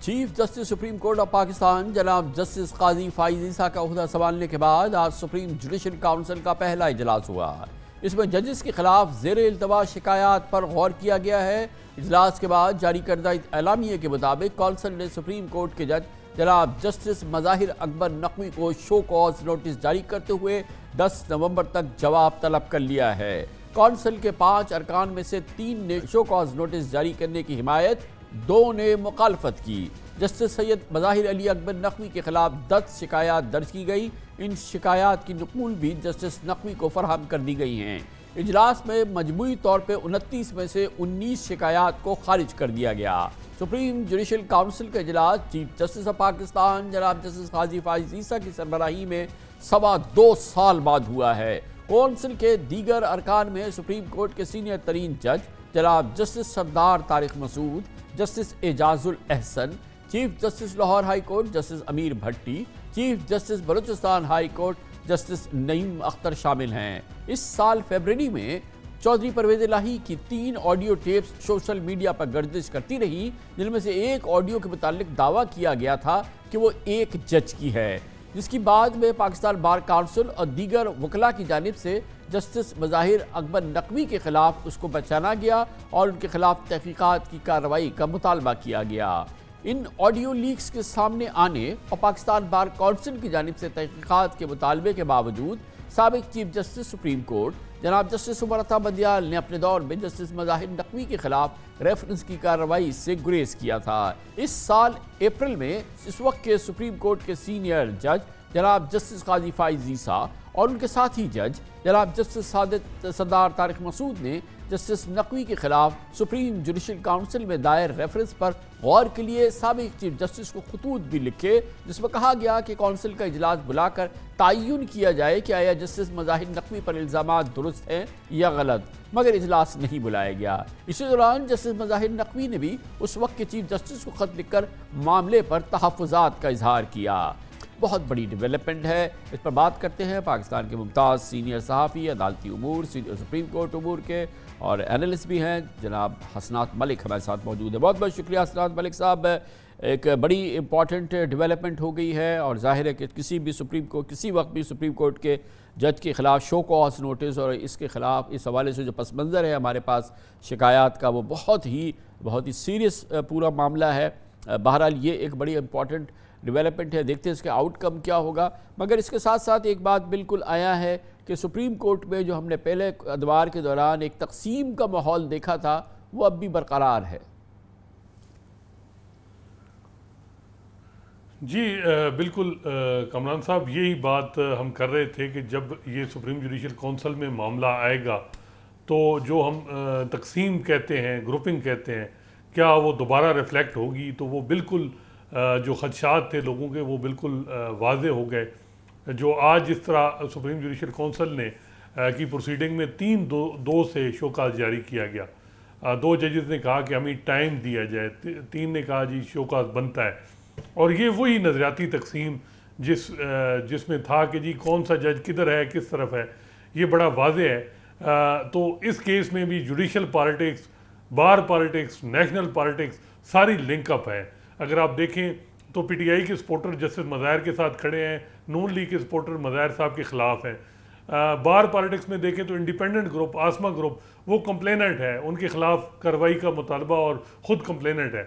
Chief justice supreme court of Pakistan जनाब justice काजी फाइज ईसा का ओहदा संभालने के बाद आज सुप्रीम जुडिशल काउंसिल का पहला इजलास हुआ। इसमें जजेस के खिलाफ ज़ेर इल्तवा शिकायत पर गौर किया गया है। इजलास के बाद जारी करदा एलामिया के मुताबिक कौंसिल ने सुप्रीम कोर्ट के जज जनाब जस्टिस मज़ाहिर अकबर नकवी को शो कॉज नोटिस जारी करते हुए 10 नवंबर तक जवाब तलब कर लिया है। कौंसिल के 5 अरकान में से 3 ने शो कॉज नोटिस जारी करने की हिमायत, 2 ने मुखालफत की। जस्टिस सैयद मज़ाहिर अली अकबर नकवी के खिलाफ 10 शिकायत दर्ज की गई। इन शिकायत की नकूल भी जस्टिस नकवी को फराहम कर दी गई हैं। इजलास में मजमूई तौर पर 29 में से 19 शिकायत को खारिज कर दिया गया। सुप्रीम जुडिशल काउंसिल का इजलास चीफ जस्टिस ऑफ पाकिस्तान जनाब जस्टिस काजी फाइज ईसा की सरबराही में 2.25 साल बाद हुआ है। कौंसिल के दीगर अरकान में सुप्रीम कोर्ट के सीनियर तरीन जज जनाब justice Sardar Tariq Masood, justice Ijazul Ahsan, chief justice Lahore high court justice Amir Bhatti, chief justice Balochistan high court justice Naeem Akhtar शामिल हैं। इस साल फरवरी में चौधरी परवेज इलाही की 3 ऑडियो टेप्स सोशल मीडिया पर गर्दिश करती रही, जिनमें से एक ऑडियो के मुतालिक दावा किया गया था कि वो एक जज की है, जिसकी बाद में पाकिस्तान बार काउंसिल और दीगर वकला की जानिब से जस्टिस मज़ाहिर अकबर नकवी के खिलाफ उसको बचाना गया और उनके खिलाफ तहकीकात की कार्रवाई का मुतालबा किया गया। इन ऑडियो लीक्स के सामने आने और पाकिस्तान बार काउंसिल की जानिब से तहकीकात के मुतालबे के बावजूद साबिक चीफ जस्टिस सुप्रीम कोर्ट जनाब जस्टिस उमर अता बंदियाल ने अपने दौर में जस्टिस मज़ाहिर नकवी के खिलाफ रेफरेंस की कार्रवाई से गुरेज किया था। इस साल अप्रैल में इस वक्त के सुप्रीम कोर्ट के सीनियर जज जनाब जस्टिस काजी फाइज ईसा और उनके साथी जज जनाब जस्टिस सरदार तारिक मसूद ने जस्टिस नकवी के खिलाफ सुप्रीम जुडिशल काउंसिल में दायर रेफरेंस पर गौर के लिए साबिक चीफ जस्टिस को खतूत भी लिखे, जिसमें कहा गया कि काउंसिल का इजलास बुलाकर तयन किया जाए कि आया जस्टिस मज़ाहिर नकवी पर इल्ज़ामात दुरुस्त हैं या गलत, मगर इजलास नहीं बुलाया गया। इसी दौरान जस्टिस मज़ाहिर नकवी ने भी उस वक्त के चीफ जस्टिस को खत लिखकर मामले पर तहफ़्फ़ुज़ात का इजहार किया। बहुत बड़ी डेवलपमेंट है, इस पर बात करते हैं पाकिस्तान के मुमताज़ सीनियर सहाफ़ी, अदालती उमूर, सुप्रीम कोर्ट उमूर के और एनालिस्ट भी हैं जनाब हसनात मलिक हमारे साथ मौजूद है। बहुत बहुत शुक्रिया हसनात मलिक साहब। एक बड़ी इंपॉर्टेंट डेवलपमेंट हो गई है और जाहिर है कि किसी वक्त भी सुप्रीम कोर्ट के जज के खिलाफ शो कॉज नोटिस और इसके खिलाफ इस हवाले से जो पस मंज़र है हमारे पास शिकायत का, वो बहुत ही सीरियस पूरा मामला है। बहरहाल ये एक बड़ी इंपॉर्टेंट डेवलपमेंट है, देखते हैं इसके आउटकम क्या होगा। मगर इसके साथ साथ एक बात बिल्कुल आया है कि सुप्रीम कोर्ट में जो हमने पहले अदवार के दौरान एक तकसीम का माहौल देखा था, वो अब भी बरकरार है। जी बिल्कुल कमरान साहब, यही बात हम कर रहे थे कि जब ये सुप्रीम जुडिशल काउंसिल में मामला आएगा तो जो हम तकसीम कहते हैं, ग्रुपिंग कहते हैं, क्या वो दोबारा रिफ्लेक्ट होगी? तो वो बिल्कुल जो खदशात थे लोगों के वो बिल्कुल वाज़े हो गए। जो आज इस तरह सुप्रीम जुडिशल काउंसिल ने की प्रोसीडिंग में 3-2 से शोकाज जारी किया गया। 2 जजेस ने कहा कि हमें टाइम दिया जाए, 3 ने कहा जी शोकाज बनता है। और ये वही नज़रियाती तकसीम जिसमें था कि जी कौन सा जज किधर है, किस तरफ है, ये बड़ा वाज़े है। तो इस केस में भी जुडिशल पॉलिटिक्स, बार पॉलिटिक्स, नेशनल पॉलिटिक्स सारी लिंकअप है। अगर आप देखें तो पीटीआई के सपोर्टर जस्टिस मज़ाहिर के साथ खड़े हैं, नून लीग के सपोर्टर मज़ाहिर साहब के ख़िलाफ़ हैं। बार पॉलिटिक्स में देखें तो इंडिपेंडेंट ग्रुप आसमा ग्रुप वो कंप्लेनेंट है, उनके ख़िलाफ़ कार्रवाई का मुतालबा और ख़ुद कंप्लेनेंट है।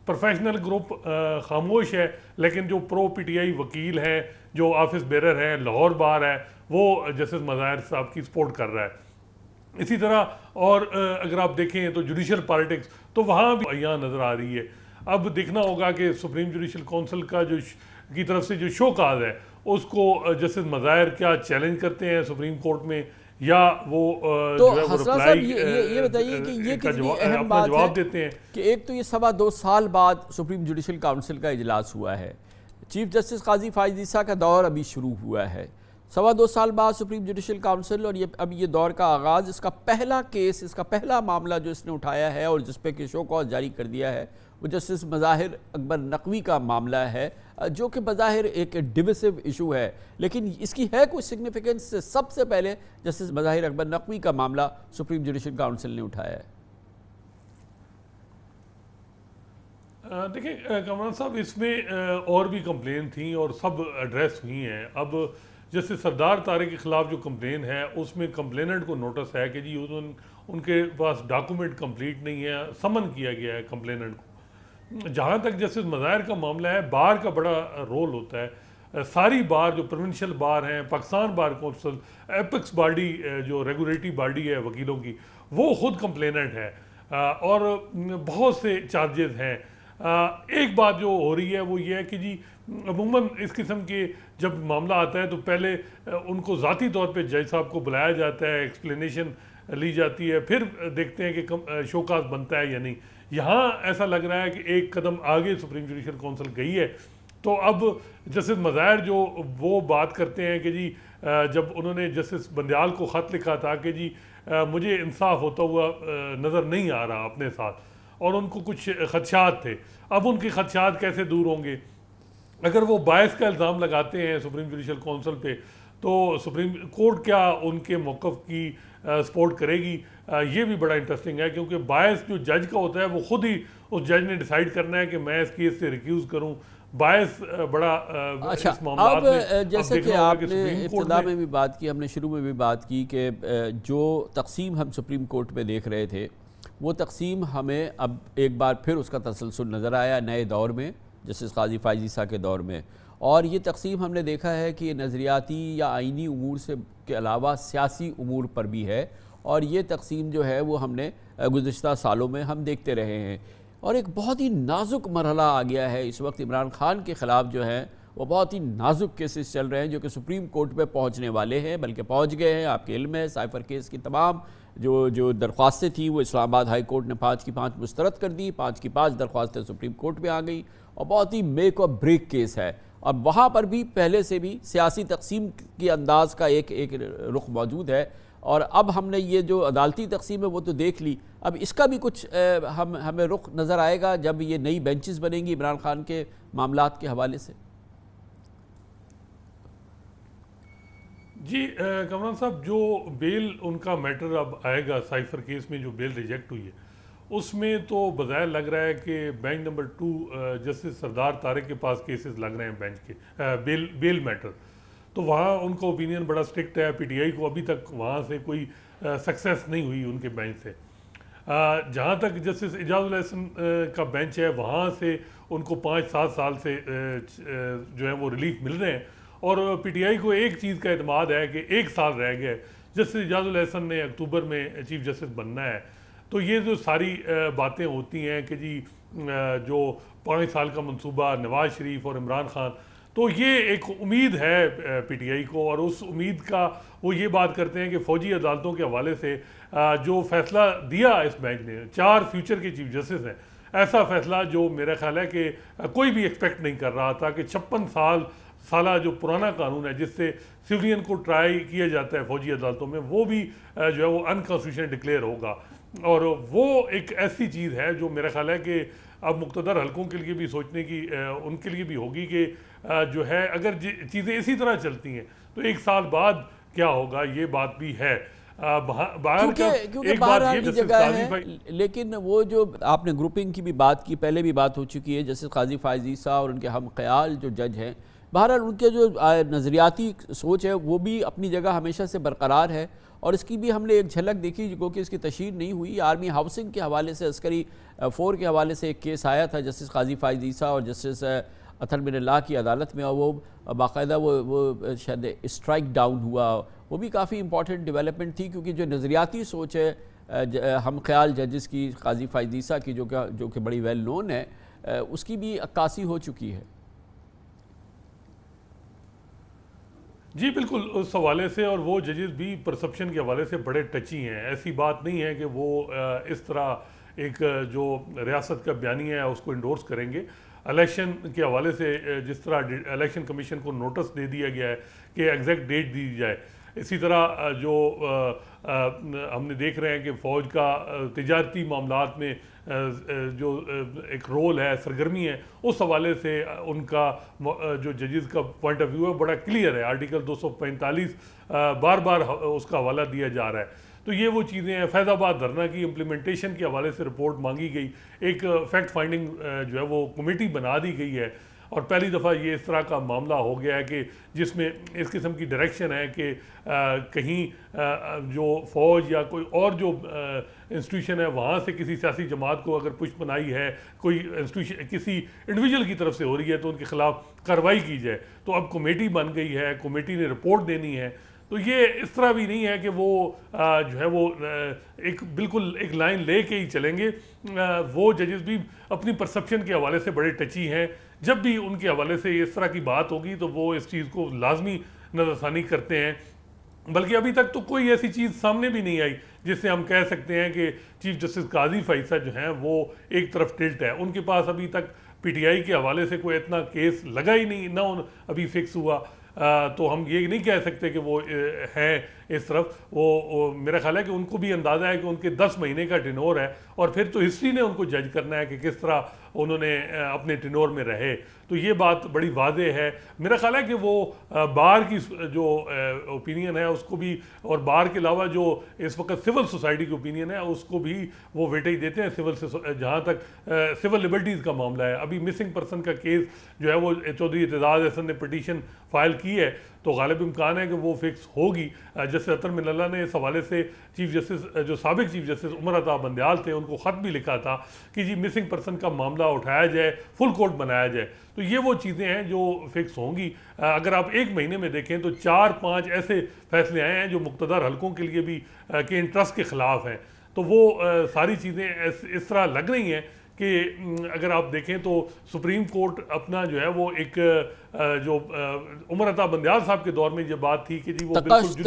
प्रोफेशनल ग्रुप खामोश है, लेकिन जो प्रो पीटीआई वकील हैं, जो ऑफिस बेरर हैं, लाहौर बार है, वो जस्टिस मज़ाहिर साहब की सपोर्ट कर रहा है। इसी तरह और अगर आप देखें तो जुडिशल पॉलिटिक्स तो वहाँ भी यहाँ नज़र आ रही है। अब देखना होगा कि सुप्रीम जुडिशल काउंसिल का की तरफ से जो शो काज है उसको जस्टिस मज़ाहिर क्या चैलेंज करते हैं सुप्रीम कोर्ट में, या वो तो ये बताइए कि ये कितनी अहम बात है देते हैं कि एक तो ये 2.25 साल बाद सुप्रीम जुडिशल काउंसिल का इजलास हुआ है, चीफ जस्टिस काजी फाइज ईसा का दौर अभी शुरू हुआ है, 2.25 साल बाद सुप्रीम जुडिशल काउंसिल और ये दौर का आगाज़, इसका पहला केस, इसका पहला मामला जो इसने उठाया है और जिस पे कि शो कॉज जारी कर दिया है वो जस्टिस मज़ाहिर अकबर नकवी का मामला है, जो कि बज़ाहिर एक डिविसिव इशू है, लेकिन इसकी है कोई सिग्निफिकेंस। सबसे पहले जस्टिस मज़ाहिर अकबर नकवी का मामला सुप्रीम जुडिशल काउंसिल ने उठाया है। देखिए कमरान साहब, इसमें और भी कंप्लेन थी और सब एड्रेस हुई हैं। अब जैसे सरदार तारिक के ख़िलाफ़ जो कंप्लेन है उसमें कंप्लेनेंट को नोटिस है कि जी उनके पास डॉक्यूमेंट कंप्लीट नहीं है, समन किया गया है कंप्लेनेंट को। जहाँ तक जस्टिस मज़ाहिर का मामला है, बार का बड़ा रोल होता है। सारी बार जो प्रोविंशियल बार हैं, Pakistan bar council, apex body जो रेगुलेटरी बॉडी है वकीलों की, वो ख़ुद कंप्लेनेंट है और बहुत से चार्जेस हैं। एक बात जो हो रही है वो ये है कि जी अमूमन इस किस्म के जब मामला आता है तो पहले उनको ज़ाती तौर पे जज साहब को बुलाया जाता है, एक्सप्लेनेशन ली जाती है, फिर देखते हैं कि शोकाज बनता है या नहीं। यहाँ ऐसा लग रहा है कि एक कदम आगे सुप्रीम जुडिशल काउंसिल गई है। तो अब जस्टिस मज़ाहिर जो वो बात करते हैं कि जी जब उन्होंने जस्टिस बंदयाल को ख़त लिखा था कि जी मुझे इंसाफ होता हुआ नज़र नहीं आ रहा अपने साथ, और उनको कुछ खदशात थे। अब उनके खदशात कैसे दूर होंगे? अगर वो बायस का इल्ज़ाम लगाते हैं सुप्रीम जुडिशल काउंसिल पे, तो सुप्रीम कोर्ट क्या उनके मौक़िफ़ की सपोर्ट करेगी? ये भी बड़ा इंटरेस्टिंग है, क्योंकि बायस जो जज का होता है वो ख़ुद ही उस जज ने डिसाइड करना है कि मैं इस केस से रिक्यूज़ करूँ। बायस बड़ा अच्छा, इस मामला अब में जैसे कि आपने इब्तिदा में में भी बात की, हमने शुरू में भी बात की कि जो तकसीम हम सुप्रीम कोर्ट में देख रहे थे वो तकसीम हमें अब एक बार फिर उसका तसलसल नज़र आया नए दौर में, जस्टिस काजी फाइज़ ईसा के दौर में। और ये तकसीम हमने देखा है कि नज़रियाती या आइनी उमूर से के अलावा सियासी उमूर पर भी है, और ये तकसीम जो है वो हमने गुज़िश्ता सालों में हम देखते रहे हैं। और एक बहुत ही नाजुक मरहला आ गया है इस वक्त इमरान खान के ख़िलाफ़, जो है वो बहुत ही नाजुक केसेस चल रहे हैं जो कि सुप्रीम कोर्ट पे पहुंचने वाले हैं, बल्कि पहुंच गए हैं। आपके इल्म है साइफ़र केस की तमाम जो दरख्वास्तें थी वो इस्लामाबाद हाई कोर्ट ने 5 की 5 मुस्तरद कर दी, 5 की 5 दरख्वास्तें सुप्रीम कोर्ट में आ गई, और बहुत ही मेक और ब्रेक केस है। और वहाँ पर भी पहले से भी सियासी तकसीम की अंदाज़ का एक रुख मौजूद है, और अब हमने ये जो अदालती तकसीम है वो तो देख ली, अब इसका भी कुछ हमें रुख नज़र आएगा जब ये नई बेंचेस बनेंगी इमरान खान के मामलात के हवाले से। जी कमरान साहब, जो बेल उनका मैटर अब आएगा साइफर केस में, जो बेल रिजेक्ट हुई है उसमें तो बज़ाहिर लग रहा है कि bench number 2 justice Sardar Tariq के पास केसेस लग रहे हैं बेंच के बेल मैटर, तो वहाँ उनका ओपिनियन बड़ा स्ट्रिक्ट है। पीटीआई को अभी तक वहाँ से कोई सक्सेस नहीं हुई उनके बेंच से। जहाँ तक जस्टिस इजाज़ुल एहसन का बेंच है वहाँ से उनको 5-7 साल से जो है वो रिलीफ मिल रहे हैं, और पीटीआई को एक चीज़ का एतमाद है कि 1 साल रह गया। जस्टिस इजाज़ुल एहसन ने अक्टूबर में चीफ जस्टिस बनना है, तो ये जो सारी बातें होती हैं कि जी जो 5 साल का मंसूबा नवाज शरीफ और इमरान खान, तो ये एक उम्मीद है पीटीआई को, और उस उम्मीद का वो ये बात करते हैं कि फ़ौजी अदालतों के हवाले से जो फ़ैसला दिया इस बेंच ने, 4 फ्यूचर के चीफ जस्टिस हैं, ऐसा फ़ैसला जो मेरा ख्याल है कि कोई भी एक्सपेक्ट नहीं कर रहा था कि 56 साल जो पुराना कानून है जिससे सिविलियन को ट्राई किया जाता है फ़ौजी अदालतों में, वो भी जो है वो अनकॉन्स्टिट्यूशनल डिक्लेयर होगा। और वो एक ऐसी चीज़ है जो मेरा ख्याल है कि अब मुक़्तदर हलकों के लिए भी सोचने की उनके लिए भी होगी कि जो है अगर चीज़ें इसी तरह चलती हैं तो 1 साल बाद क्या होगा, ये बात भी है। क्योंकि बाहर की जगह है, लेकिन वो जो आपने ग्रुपिंग की भी बात की, पहले भी बात हो चुकी है, जैसे काजी फाइज़ ईसा और उनके हम ख्याल जो जज हैं, बहरहाल उनके जो नज़रियाती सोच है वो भी अपनी जगह हमेशा से बरकरार है, और इसकी भी हमने एक झलक देखी जो कि इसकी तशहीर नहीं हुई। आर्मी हाउसिंग के हवाले से, अस्करी 4 के हवाले से एक केस आया था जस्टिस काजी फाइज़ ईसा और जस्टिस अतल बिन अल्लाह की अदालत में, और वो बाकायदा वो शायद स्ट्राइक डाउन हुआ। वो भी काफ़ी इंपॉर्टेंट डेवलपमेंट थी, क्योंकि जो नज़रियाती सोच है हम ख्याल जजेस की, काजी फाइज़ ईसा की जो कि बड़ी वेल नोन है, उसकी भी अक्कासी हो चुकी है। जी बिल्कुल, उस हवाले से, और वो जजेस भी परसेप्शन के हवाले से बड़े टची हैं। ऐसी बात नहीं है कि वो इस तरह एक जो रियासत का बयानिया है उसको इंडोर्स करेंगे। इलेक्शन के हवाले से जिस तरह इलेक्शन कमीशन को नोटिस दे दिया गया है कि एग्जैक्ट डेट दी जाए, इसी तरह जो हमने देख रहे हैं कि फ़ौज का तिजारती मामलात में जो एक रोल है, सरगर्मी है, उस हवाले से उनका जो जजेस का पॉइंट ऑफ व्यू है बड़ा क्लियर है। आर्टिकल 245 बार बार उसका हवाला दिया जा रहा है। तो ये वो चीज़ें हैं। फैज़ाबाद धरना की इम्प्लीमेंटेशन के हवाले से रिपोर्ट मांगी गई, एक फैक्ट फाइंडिंग जो है वो कमेटी बना दी गई है, और पहली दफ़ा ये इस तरह का मामला हो गया है कि जिसमें इस किस्म की डायरेक्शन है कि कहीं जो फ़ौज या कोई और जो इंस्टीट्यूशन है वहाँ से किसी सियासी जमात को अगर पुष्ट बनाई है, कोई इंस्टीट्यूशन किसी इंडिविजुअल की तरफ से हो रही है, तो उनके खिलाफ कार्रवाई की जाए। तो अब कमेटी बन गई है, कमेटी ने रिपोर्ट देनी है। तो ये इस तरह भी नहीं है कि वो जो है वो एक बिल्कुल एक लाइन ले के ही चलेंगे। वो जजेस भी अपनी परसेप्शन के हवाले से बड़े टची हैं। जब भी उनके हवाले से इस तरह की बात होगी तो वो इस चीज़ को लाजमी नज़रसानी करते हैं। बल्कि अभी तक तो कोई ऐसी चीज़ सामने भी नहीं आई जिससे हम कह सकते हैं कि चीफ जस्टिस काजी फैसल जो हैं वो एक तरफ टिल्ट है। उनके पास अभी तक पीटीआई के हवाले से कोई इतना केस लगा ही नहीं, ना अभी फिक्स हुआ। तो हम ये नहीं कह सकते कि वो हैं इस तरफ। वो मेरा ख्याल है कि उनको भी अंदाज़ा है कि उनके 10 महीने का टेनोर है, और फिर तो हिस्ट्री ने उनको जज करना है कि किस तरह उन्होंने अपने टेनोर में रहे। तो ये बात बड़ी वाज़ेह है। मेरा ख्याल है कि वो बार की जो ओपिनियन है उसको भी, और बार के अलावा जो इस वक्त सिविल सोसाइटी की ओपिनियन है उसको भी वो वेटेज देते हैं। सिविल से जहाँ तक सिविल लिबर्टीज़ का मामला है, अभी मिसिंग पर्सन का केस जो है वो चौधरी एतजाज़ हसन ने पिटीशन फाइल की है, तो गालिब इम्कान है कि वो फिक्स होगी। जस्टिस अतर मिनल्ला ने इस हवाले से चीफ जस्टिस जो साबिक चीफ जस्टिस उमर अता बंदयाल थे उनको ख़त भी लिखा था कि जी मिसिंग पर्सन का मामला उठाया जाए, फुल कोर्ट बनाया जाए। तो ये वो चीज़ें हैं जो फिक्स होंगी। अगर आप एक महीने में देखें तो 4-5 ऐसे फैसले आए हैं जो मुक़्तदर हलकों के लिए भी के इंटरेस्ट के ख़िलाफ़ हैं। तो वो सारी चीज़ें इस तरह लग रही हैं कि अगर आप देखें तो सुप्रीम कोर्ट अपना जो है वो एक जो उमर अता बंदयाल साहब के दौर में ये बात थी कि जी वो बिल्कुल